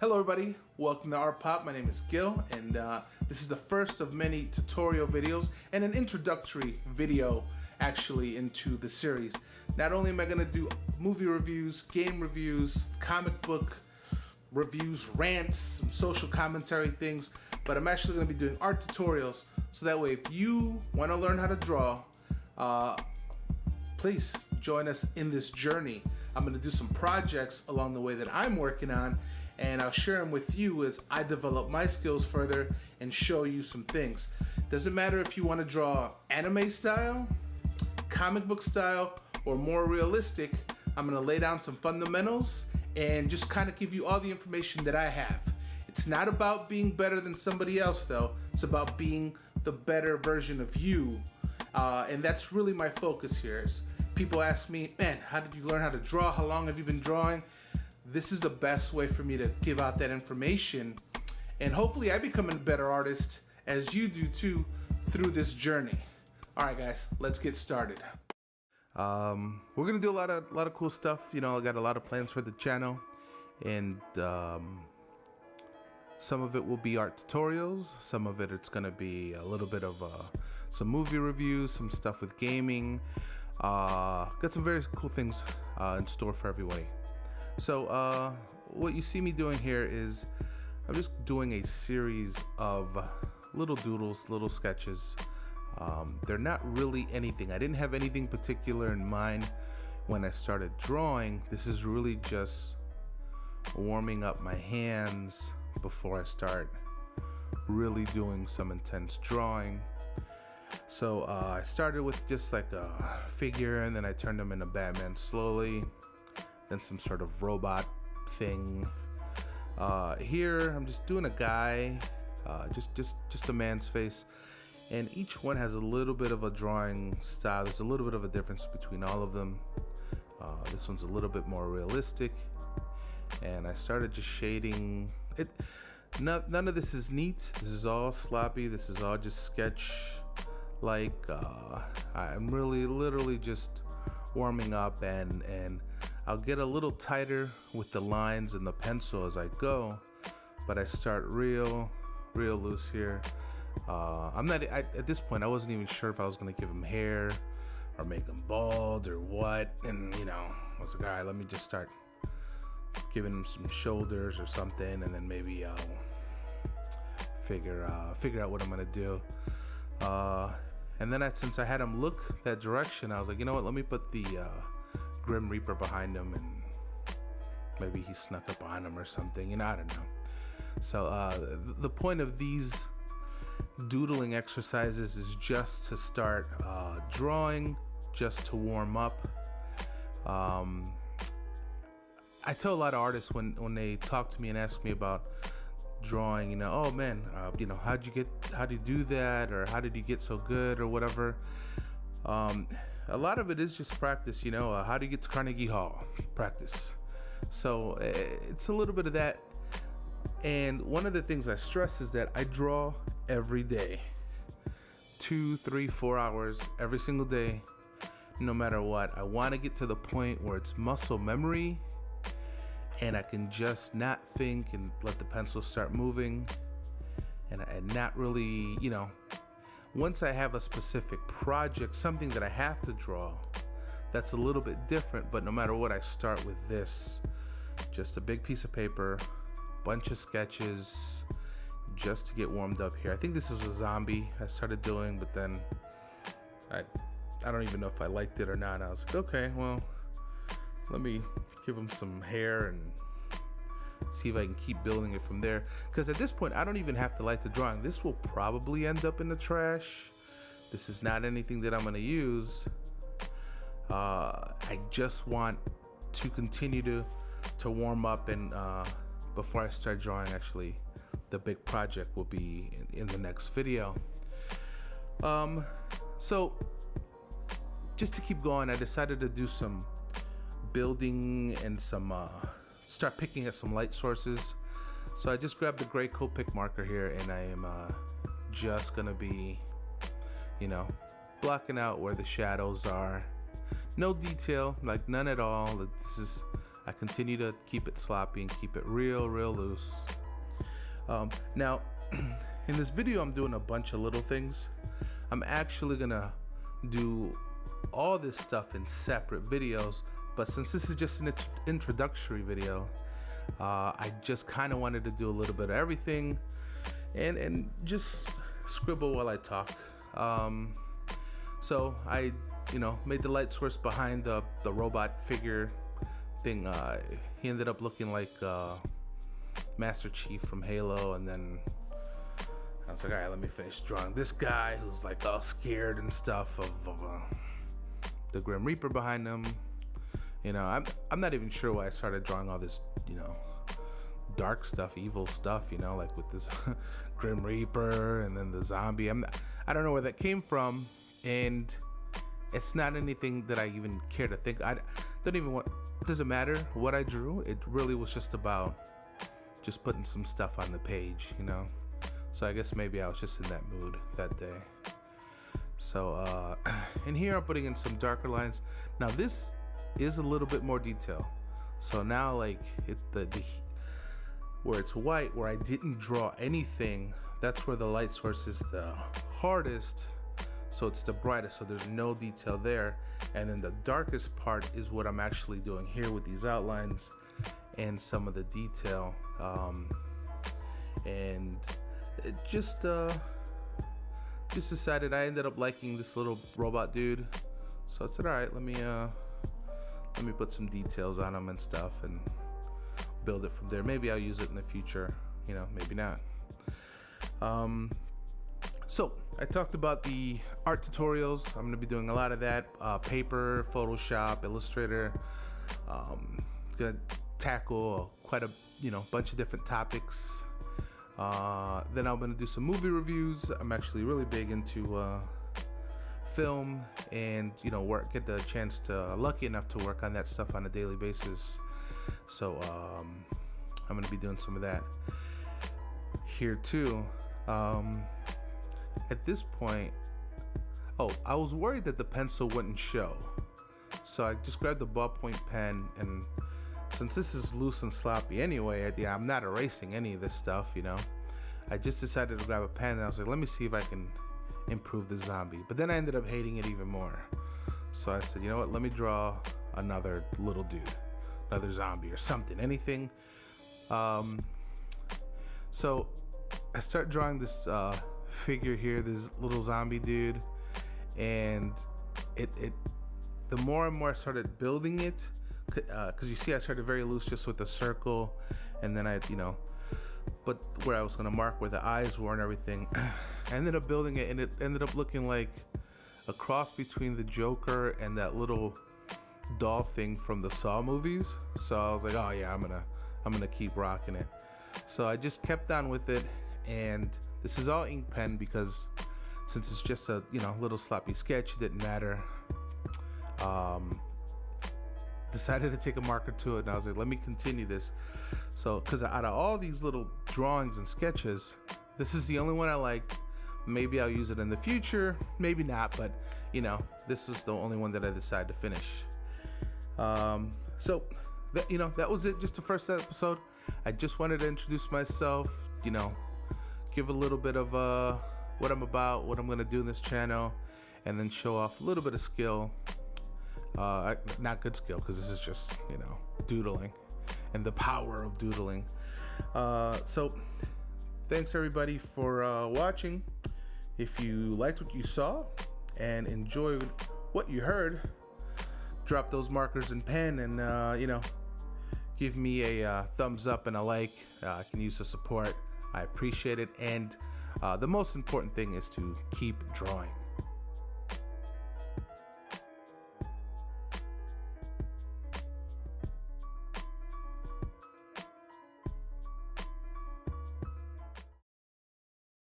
Hello everybody, welcome to Art Pop. My name is Gil, and this is the first of many tutorial videos and an introductory video actually into the series. Not only am I going to do movie reviews, game reviews, comic book reviews, rants, some social commentary things, but I'm actually going to be doing art tutorials, so that way if you want to learn how to draw, please join us in this journey. I'm going to do some projects along the way that I'm working on, and I'll share them with you as I develop my skills further and show you some things. Doesn't matter if you want to draw anime style, comic book style, or more realistic. I'm going to lay down some fundamentals and just kind of give you all the information that I have. It's not about being better than somebody else though. It's about being the better version of you. And that's really my focus here. People ask me, man, how did you learn how to draw? How long have you been drawing? This is the best way for me to give out that information, and hopefully I become a better artist as you do too through this journey. All right, guys, let's get started. We're gonna do a lot of cool stuff. You know, I got a lot of plans for the channel, and some of it will be art tutorials. Some of it's gonna be a little bit of some movie reviews, some stuff with gaming. Got some very cool things in store for everybody. So what you see me doing here is I'm just doing a series of little doodles, little sketches. They're not really anything. I didn't have anything particular in mind when I started drawing. This is really just warming up my hands before I start really doing some intense drawing. So I started with just like a figure, and then I turned him into Batman slowly. Then some sort of robot thing. Here I'm just doing a guy, just a man's face, and each one has a little bit of a drawing style. There's a little bit of a difference between all of them. This one's a little bit more realistic, and I started just shading it. None of this is neat. This is all sloppy. This is all just sketch. Like I'm really literally just warming up, and I'll get a little tighter with the lines and the pencil as I go, but I start real loose here. At this point I wasn't even sure if I was gonna give him hair or make him bald or what, and you know, I was like, all right, let me just start giving him some shoulders or something, and then maybe I'll figure out what I'm gonna do. And then since I had him look that direction, I was like, you know what, let me put the Grim Reaper behind him, and maybe he snuck up on him or something, you know, I don't know. So the point of these doodling exercises is just to start drawing, just to warm up. I tell a lot of artists when they talk to me and ask me about drawing, you know, oh man, you know, how do you do that, or how did you get so good, or whatever. A lot of it is just practice, you know. How do you get to Carnegie Hall? Practice. So it's a little bit of that. And one of the things I stress is that I draw every day, 2, 3, 4 hours every single day, no matter what. I want to get to the point where it's muscle memory, and I can just not think and let the pencil start moving, and not really, you know, once I have a specific project, something that I have to draw, that's a little bit different. But no matter what, I start with this, just a big piece of paper, bunch of sketches, just to get warmed up here. I think this was a zombie I started doing, but then I don't even know if I liked it or not. I was like, okay, well, let me give him some hair and see if I can keep building it from there. Because at this point, I don't even have to like the drawing. This will probably end up in the trash. This is not anything that I'm gonna use. I just want to continue to warm up, and before I start drawing, actually, the big project will be in the next video. So just to keep going, I decided to do some building and some start picking at some light sources. So I just grabbed the gray Copic marker here, and I am just gonna be, you know, blocking out where the shadows are. No detail, like none at all. This is I continue to keep it sloppy and keep it real loose. Now, in this video, I'm doing a bunch of little things. I'm actually gonna do all this stuff in separate videos, but since this is just an introductory video, I just kind of wanted to do a little bit of everything and just scribble while I talk. So I, made the light source behind the robot figure thing. He ended up looking like Master Chief from Halo, and then I was like, all right, let me finish drawing this guy who's like all scared and stuff of the Grim Reaper behind him. I'm not even sure why I started drawing all this, dark stuff, evil stuff, like with this Grim Reaper and then the zombie. I don't know where that came from, and it's not anything that I even care to think. I don't even want. It doesn't matter what I drew. It really was just about just putting some stuff on the page, So I guess maybe I was just in that mood that day. So in here I'm putting in some darker lines. Now this is a little bit more detail. So now like where it's white, where I didn't draw anything, that's where the light source is the hardest. So it's the brightest, so there's no detail there. And then the darkest part is what I'm actually doing here with these outlines and some of the detail. And it just decided, I ended up liking this little robot dude. So I said, all right, let me put some details on him and stuff and build it from there. Maybe I'll use it in the future, maybe not. So I talked about the art tutorials. I'm gonna be doing a lot of that, paper, Photoshop, Illustrator. Gonna tackle quite a bunch of different topics. Then I'm gonna do some movie reviews. I'm actually really big into film and get the chance to, lucky enough to work on that stuff on a daily basis. So I'm gonna be doing some of that here too. At this point, I was worried that the pencil wouldn't show, so I just grabbed the ballpoint pen, and since this is loose and sloppy anyway, I'm not erasing any of this stuff, I just decided to grab a pen, and I was like, let me see if I can improve the zombie. But then I ended up hating it even more, so I said, you know what, let me draw another little dude, another zombie or something, anything. So I start drawing this figure here, this little zombie dude, and the more and more I started building it, because you see I started very loose just with the circle, and then I but where I was going to mark where the eyes were and everything, I ended up building it, and it ended up looking like a cross between the Joker and that little doll thing from the Saw movies. So I was like, oh yeah, I'm gonna keep rocking it. So I just kept on with it, and this is all ink pen because since it's just a little sloppy sketch, it didn't matter. Decided to take a marker to it, and I was like, let me continue this. So because out of all these little drawings and sketches, this is the only one I liked. Maybe I'll use it in the future, maybe not, but this was the only one that I decided to finish. So that was it, just the first episode. I just wanted to introduce myself, give a little bit of what I'm about, what I'm gonna do in this channel, and then show off a little bit of skill. Not good skill, because this is just doodling and the power of doodling. So thanks everybody for watching. If you liked what you saw and enjoyed what you heard, drop those markers and pen, and give me a thumbs up and a like. I can use the support. I appreciate it, and the most important thing is to keep drawing.